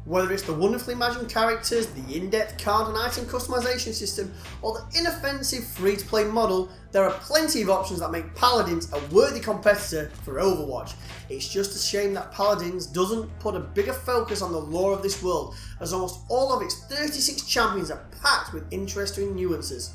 Whether it's the wonderfully imagined characters, the in-depth card and item customization system, or the inoffensive free-to-play model, there are plenty of options that make Paladins a worthy competitor for Overwatch. It's just a shame that Paladins doesn't put a bigger focus on the lore of this world, as almost all of its 36 champions are packed with interesting nuances.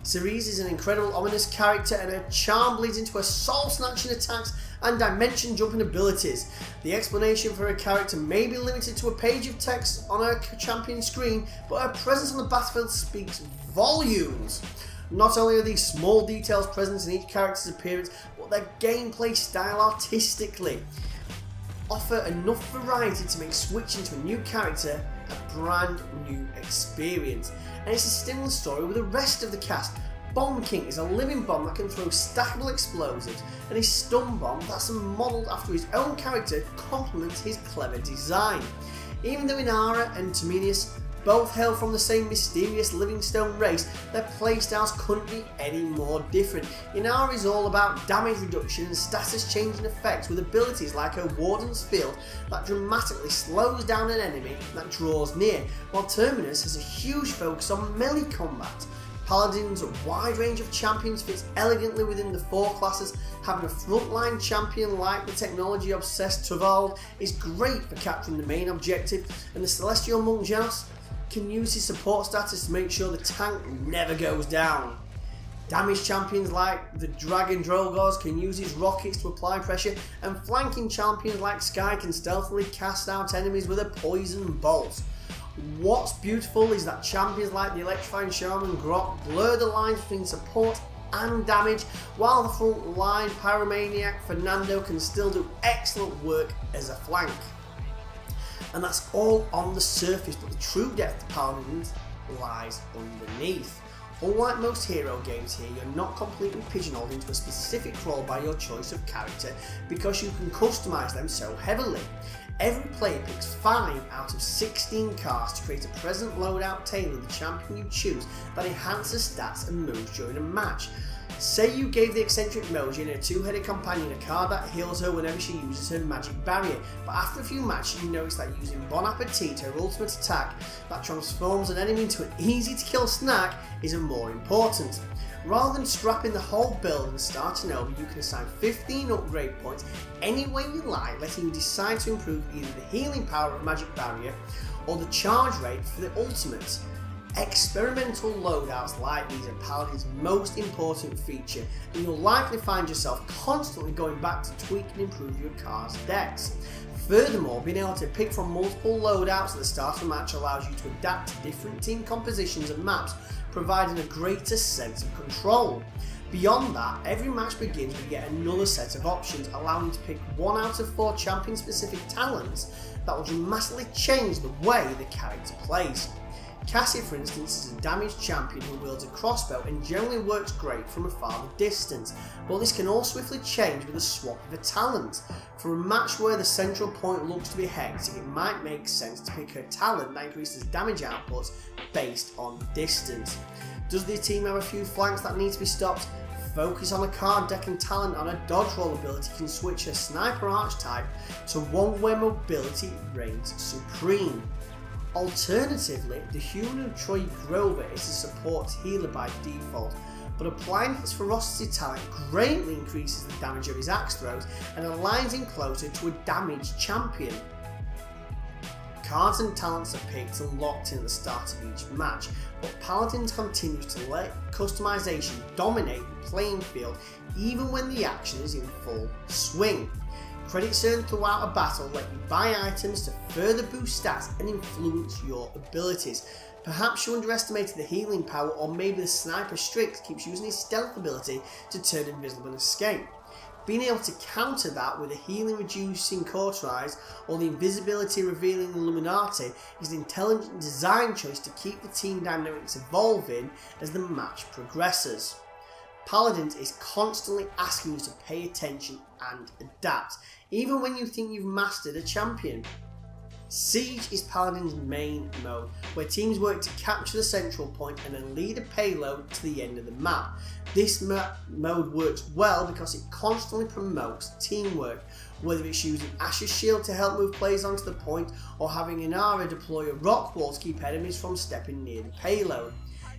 Cerise is an incredible ominous character, and her charm bleeds into her soul-snatching attacks and dimension-jumping abilities. The explanation for her character may be limited to a page of text on her champion screen, but her presence on the battlefield speaks volumes. Not only are these small details present in each character's appearance, but their gameplay style artistically offer enough variety to make switching to a new character a brand new experience. And it's a similar story with the rest of the cast. Bomb King is a living bomb that can throw stackable explosives, and his stun bomb that's modelled after his own character complements his clever design. Even though Inara and Terminus both hail from the same mysterious Livingstone race, their playstyles couldn't be any more different. Inara is all about damage reduction and status changing effects with abilities like her Warden's Field that dramatically slows down an enemy that draws near, while Terminus has a huge focus on melee combat. Paladin's wide range of champions fits elegantly within the 4 classes. Having a frontline champion like the technology-obsessed Tuvald is great for capturing the main objective, and the Celestial Monk Janos can use his support status to make sure the tank never goes down. Damage champions like the Dragon Drogos can use his rockets to apply pressure, and flanking champions like Sky can stealthily cast out enemies with a poison bolt. What's beautiful is that champions like the Electrifying Shaman Grok blur the lines between support and damage, while the front line Pyromaniac Fernando can still do excellent work as a flank. And that's all on the surface, but the true depth of Paladins lies underneath. Unlike most hero games here, you're not completely pigeonholed into a specific role by your choice of character, because you can customise them so heavily. Every player picks 5 out of 16 cards to create a present loadout tailored to the champion you choose that enhances stats and moves during a match. Say you gave the eccentric Moji and her 2-headed companion a card that heals her whenever she uses her magic barrier, but after a few matches you notice that using Bon Appetit, her ultimate attack that transforms an enemy into an easy to kill snack, is more important. Rather than scrapping the whole build and starting over, you can assign 15 upgrade points any way you like, letting you decide to improve either the healing power of a magic barrier or the charge rate for the ultimate. Experimental loadouts like these are Paladin's most important feature, and you'll likely find yourself constantly going back to tweak and improve your card's decks. Furthermore, being able to pick from multiple loadouts at the start of a match allows you to adapt to different team compositions and maps, providing a greater sense of control. Beyond that, every match begins with yet another set of options, allowing you to pick 1 out of 4 champion-specific talents that will dramatically change the way the character plays. Cassie, for instance, is a damaged champion who wields a crossbow and generally works great from a farther distance, but this can all swiftly change with a swap of a talent. For a match where the central point looks to be hectic, it might make sense to pick her talent that increases damage outputs based on distance. Does the team have a few flanks that need to be stopped? Focus on a card deck and talent on a dodge roll ability can switch her sniper archetype to one where mobility reigns supreme. Alternatively, the humanoid Troy Grover is a support healer by default, but applying his ferocity talent greatly increases the damage of his axe throws and aligns him closer to a damaged champion. Cards and talents are picked and locked in at the start of each match, but Paladins continues to let customization dominate the playing field even when the action is in full swing. Credits earned throughout a battle let you buy items to further boost stats and influence your abilities. Perhaps you underestimated the healing power, or maybe the sniper Strix keeps using his stealth ability to turn invisible and escape. Being able to counter that with a healing reducing Cauterize or the invisibility revealing Illuminati is an intelligent design choice to keep the team dynamics evolving as the match progresses. Paladins is constantly asking you to pay attention and adapt, even when you think you've mastered a champion. Siege is Paladins' main mode, where teams work to capture the central point and then lead a payload to the end of the map. This mode works well because it constantly promotes teamwork, whether it's using Ash's shield to help move players onto the point or having Inara deploy a rock wall to keep enemies from stepping near the payload.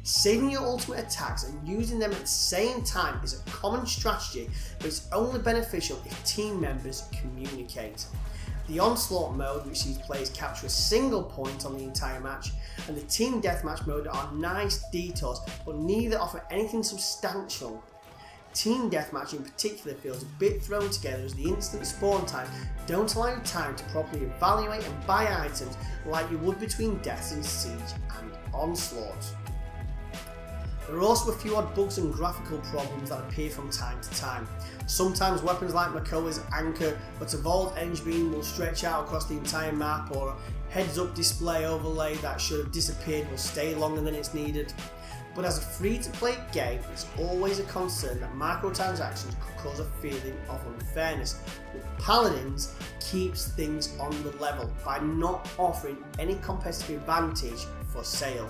Saving your ultimate attacks and using them at the same time is a common strategy, but it's only beneficial if team members communicate. The Onslaught mode, which sees players capture a single point on the entire match, and the Team Deathmatch mode are nice detours, but neither offer anything substantial. Team Deathmatch in particular feels a bit thrown together as the instant spawn times don't allow you time to properly evaluate and buy items like you would between deaths in Siege and Onslaught. There are also a few odd bugs and graphical problems that appear from time to time. Sometimes weapons like Makoa's anchor but evolved edge beam will stretch out across the entire map, or a heads up display overlay that should have disappeared will stay longer than it's needed. But as a free to play game, it's always a concern that microtransactions could cause a feeling of unfairness. But Paladins keeps things on the level by not offering any competitive advantage for sale.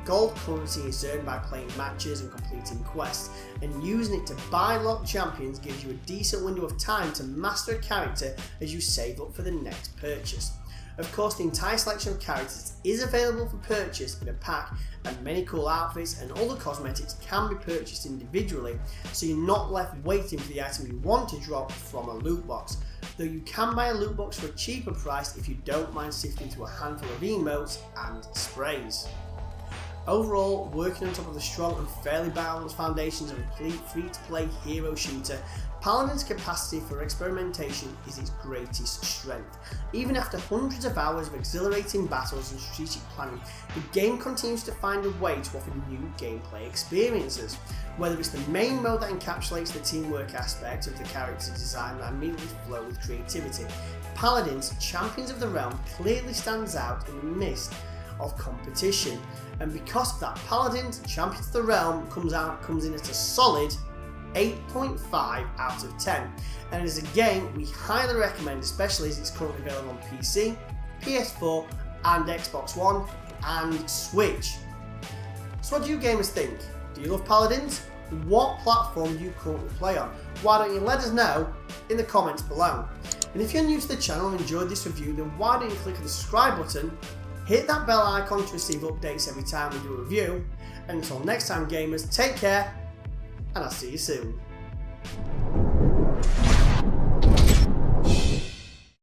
Gold currency is earned by playing matches and completing quests, and using it to buy locked champions gives you a decent window of time to master a character as you save up for the next purchase. Of course, the entire selection of characters is available for purchase in a pack, and many cool outfits and other cosmetics can be purchased individually, so you're not left waiting for the item you want to drop from a loot box, though you can buy a loot box for a cheaper price if you don't mind sifting through a handful of emotes and sprays. Overall, working on top of the strong and fairly balanced foundations of a complete free-to-play hero shooter, Paladin's capacity for experimentation is its greatest strength. Even after hundreds of hours of exhilarating battles and strategic planning, the game continues to find a way to offer new gameplay experiences. Whether it's the main mode that encapsulates the teamwork aspect of the character design that immediately flow with creativity, Paladins Champions of the Realm clearly stands out in the midst of competition, and because of that, Paladins Champions of the Realm comes in at a solid 8.5 out of 10, and it is a game we highly recommend, especially as it's currently available on PC, PS4 and Xbox One and Switch. So what do you gamers think? Do you love Paladins? What platform do you currently play on? Why don't you let us know in the comments below? And if you're new to the channel and enjoyed this review, then why don't you click on the subscribe button, hit that bell icon to receive updates every time we do a review, and until next time gamers, take care, and I'll see you soon.